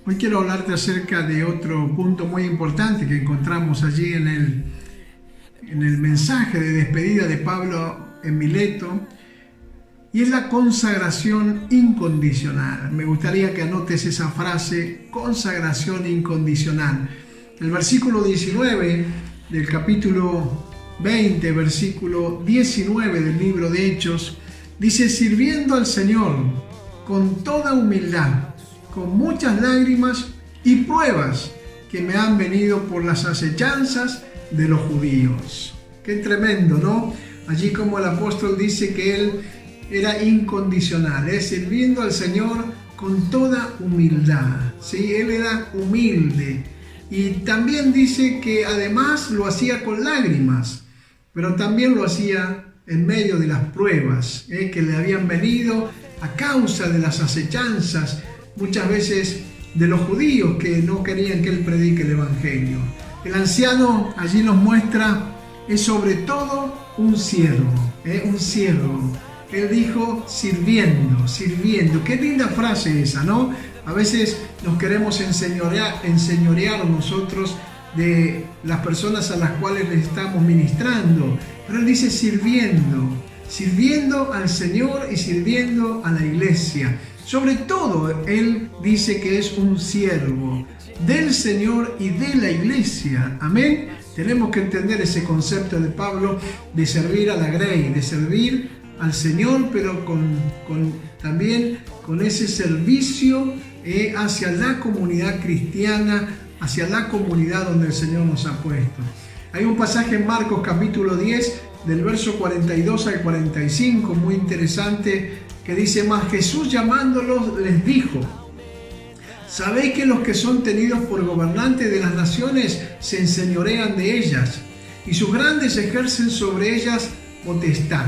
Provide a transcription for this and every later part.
Hoy quiero hablarte acerca de otro punto muy importante que encontramos allí en el mensaje de despedida de Pablo en Mileto, y es la consagración incondicional. Me gustaría que anotes esa frase, consagración incondicional. El versículo 19 del capítulo 20, versículo 19 del libro de Hechos, dice: sirviendo al Señor con toda humildad, con muchas lágrimas y pruebas que me han venido por las acechanzas de los judíos. Qué tremendo, ¿no? Allí como el apóstol dice que él era incondicional, sirviendo al Señor con toda humildad, ¿sí? Él era humilde, y también dice que además lo hacía con lágrimas, pero también lo hacía en medio de las pruebas que le habían venido a causa de las acechanzas, muchas veces de los judíos que no querían que él predique el evangelio. El anciano allí nos muestra, es sobre todo un siervo, un siervo. Él dijo sirviendo, sirviendo. Qué linda frase esa, ¿no? A veces nos queremos enseñorear nosotros de las personas a las cuales le estamos ministrando, pero él dice sirviendo, sirviendo al Señor y sirviendo a la iglesia. Sobre todo, él dice que es un siervo del Señor y de la iglesia. Amén. Tenemos que entender ese concepto de Pablo de servir a la grey, de servir al Señor, pero también con ese servicio hacia la comunidad cristiana, hacia la comunidad donde el Señor nos ha puesto. Hay un pasaje en Marcos capítulo 10, del verso 42 al 45, muy interesante, que dice: mas Jesús llamándolos les dijo: ¿sabéis que los que son tenidos por gobernantes de las naciones se enseñorean de ellas, y sus grandes ejercen sobre ellas potestad?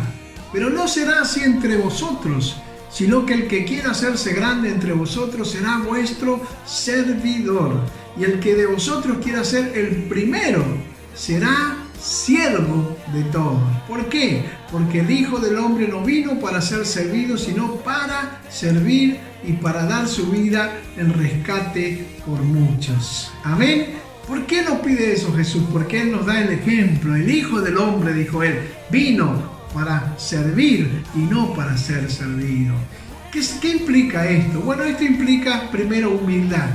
Pero no será así entre vosotros, sino que el que quiera hacerse grande entre vosotros será vuestro servidor, y el que de vosotros quiera ser el primero será siervo de todos. ¿Por qué? Porque el Hijo del Hombre no vino para ser servido, sino para servir y para dar su vida en rescate por muchos. Amén. ¿Por qué nos pide eso Jesús? Porque Él nos da el ejemplo. El Hijo del Hombre, dijo Él, vino para servir y no para ser servido. ¿Qué implica esto? Bueno, esto implica primero humildad.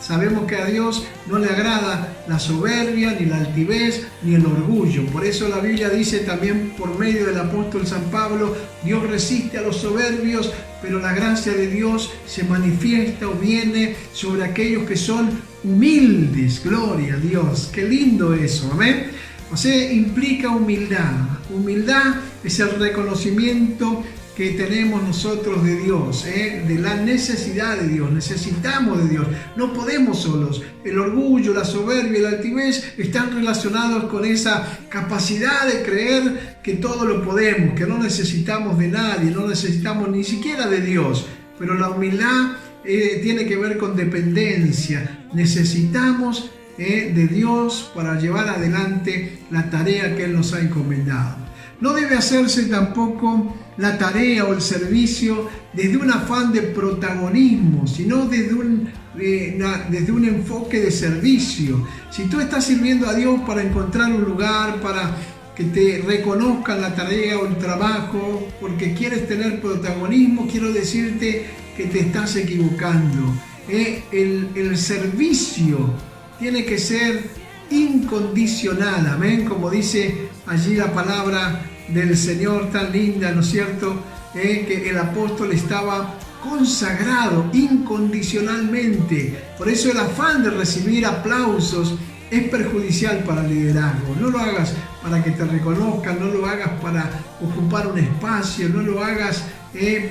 Sabemos que a Dios no le agrada la soberbia, ni la altivez, ni el orgullo. Por eso la Biblia dice también por medio del apóstol San Pablo: Dios resiste a los soberbios, pero la gracia de Dios se manifiesta o viene sobre aquellos que son humildes. Gloria a Dios. Qué lindo eso, amén. O sea, implica humildad. Humildad es el reconocimiento que tenemos nosotros de Dios, de la necesidad de Dios. Necesitamos de Dios, no podemos solos. El orgullo, la soberbia y la altivez están relacionados con esa capacidad de creer que todo lo podemos, que no necesitamos de nadie, no necesitamos ni siquiera de Dios. Pero la humildad tiene que ver con dependencia. Necesitamos de Dios para llevar adelante la tarea que Él nos ha encomendado. No debe hacerse tampoco la tarea o el servicio desde un afán de protagonismo, sino desde un enfoque de servicio. Si tú estás sirviendo a Dios para encontrar un lugar, para que te reconozcan la tarea o el trabajo, porque quieres tener protagonismo, quiero decirte que te estás equivocando. El servicio tiene que ser incondicional, amén, como dice allí la palabra del Señor tan linda, ¿no es cierto? Que el apóstol estaba consagrado incondicionalmente. Por eso el afán de recibir aplausos es perjudicial para el liderazgo. No lo hagas para que te reconozcan, no lo hagas para ocupar un espacio, no lo hagas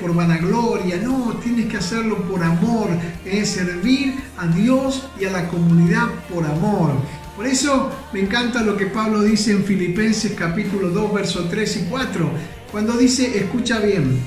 por vanagloria. No, tienes que hacerlo por amor, servir a Dios y a la comunidad por amor. Por eso me encanta lo que Pablo dice en Filipenses capítulo 2, versos 3 y 4, cuando dice, escucha bien: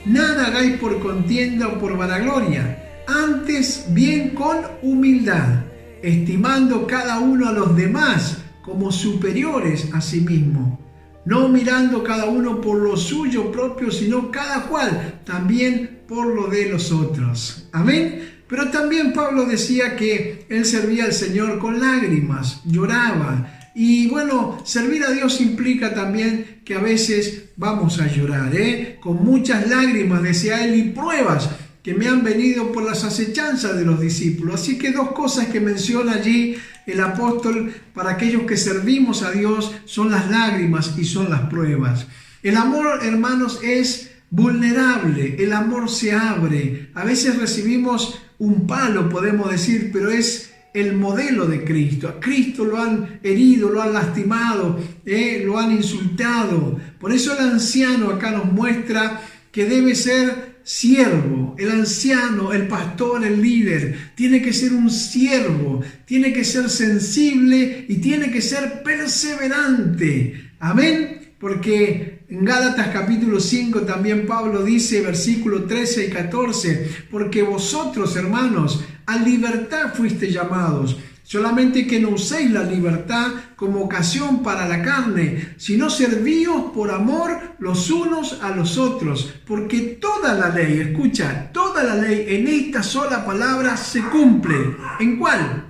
nada hagáis por contienda o por vanagloria, antes bien con humildad, estimando cada uno a los demás como superiores a sí mismo, no mirando cada uno por lo suyo propio, sino cada cual también por lo de los otros. Amén. Pero también Pablo decía que él servía al Señor con lágrimas, lloraba. Y bueno, servir a Dios implica también que a veces vamos a llorar, con muchas lágrimas, decía él, y pruebas que me han venido por las acechanzas de los discípulos. Así que dos cosas que menciona allí el apóstol para aquellos que servimos a Dios son las lágrimas y son las pruebas. El amor, hermanos, es vulnerable, el amor se abre. A veces recibimos un palo, podemos decir, pero es el modelo de Cristo. A Cristo lo han herido, lo han lastimado, lo han insultado. Por eso el anciano acá nos muestra que debe ser siervo. El anciano, el pastor, el líder, tiene que ser un siervo, tiene que ser sensible y tiene que ser perseverante. Amén. Porque en Gálatas capítulo 5 también Pablo dice, versículo 13 y 14, porque vosotros, hermanos, a libertad fuiste llamados, solamente que no uséis la libertad como ocasión para la carne, sino servíos por amor los unos a los otros, porque toda la ley, escucha, toda la ley en esta sola palabra se cumple. ¿En cuál?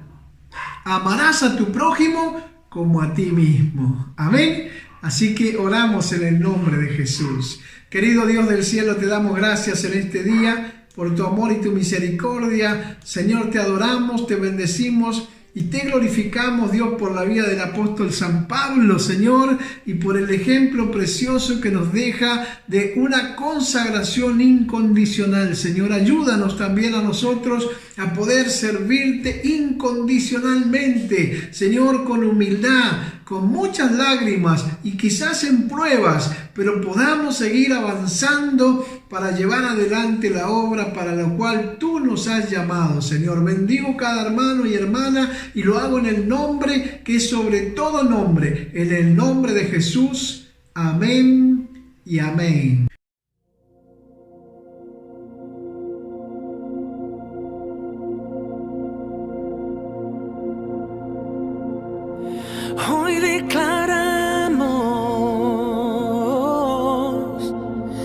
Amarás a tu prójimo como a ti mismo. Amén. Así que oramos en el nombre de Jesús. Querido Dios del cielo, te damos gracias en este día por tu amor y tu misericordia. Señor, te adoramos, te bendecimos y te glorificamos, Dios, por la vida del apóstol San Pablo, Señor, y por el ejemplo precioso que nos deja de una consagración incondicional. Señor, ayúdanos también a nosotros a poder servirte incondicionalmente, Señor, con humildad, con muchas lágrimas y quizás en pruebas, pero podamos seguir avanzando para llevar adelante la obra para la cual tú nos has llamado. Señor, bendigo cada hermano y hermana y lo hago en el nombre que es sobre todo nombre, en el nombre de Jesús. Amén y amén. Hoy declaramos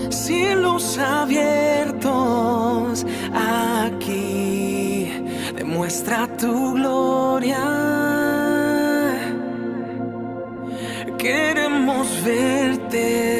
cielos abiertos aquí, demuestra tu gloria. Queremos verte